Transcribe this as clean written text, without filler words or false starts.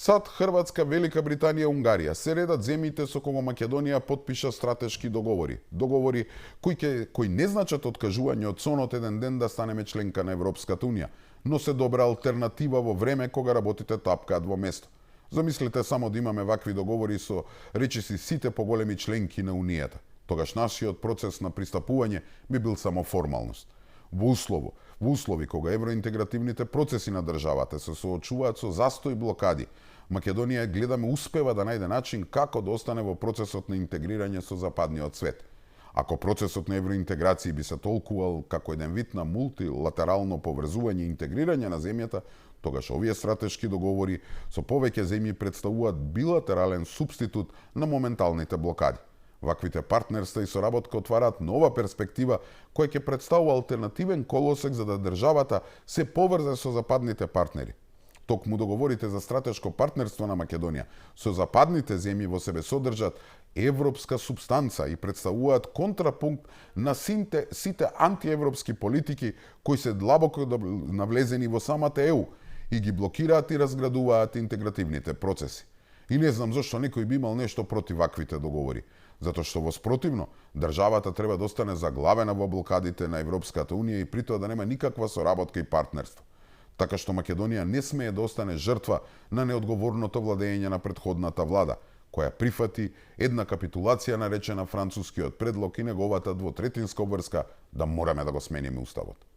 САД, Хрватска, Велика Британија, Унгарија се редат земјите со кого Македонија потпиша стратешки договори. Договори кои не значат откажување од сонот еден ден да станеме членка на Европската Унија, но се добра алтернатива во време кога работите тапкаат во место. Замислете само да имаме вакви договори со речиси сите поголеми членки на Унијата. Тогаш нашиот процес на пристапување би бил само формалност. Во услови кога евроинтегративните процеси на државата се соочуваат со застој и блокади, Македонија гледаме успева да најде начин како да остане во процесот на интегрирање со западниот свет. Ако процесот на евроинтеграција би се толкувал како еден вид на мултилатерално поврзување и интегрирање на земјата, тогаш овие стратешки договори со повеќе земји представуваат билатерален супститут на моменталните блокади. Ваквите партнерства и соработка отвараат нова перспектива која ќе представува алтернативен колосек за да државата се поврзе со западните партнери. Токму договорите за стратешко партнерство на Македонија со западните земји во себе содржат европска субстанца и представуваат контрапункт на сите антиевропски политики кои се длабоко навлезени во самата ЕУ и ги блокираат и разградуваат интегративните процеси. И не знам зошто некој би имал нешто против ваквите договори. Затоа што во спротивно, државата треба да остане заглавена во блокадите на Европската Унија и при тоа да нема никаква соработка и партнерство. Така што Македонија не смее да остане жртва на неодговорното владење на претходната влада, која прифати една капитулација наречена францускиот предлог и неговата двотретинска обврска да мораме да го смениме уставот.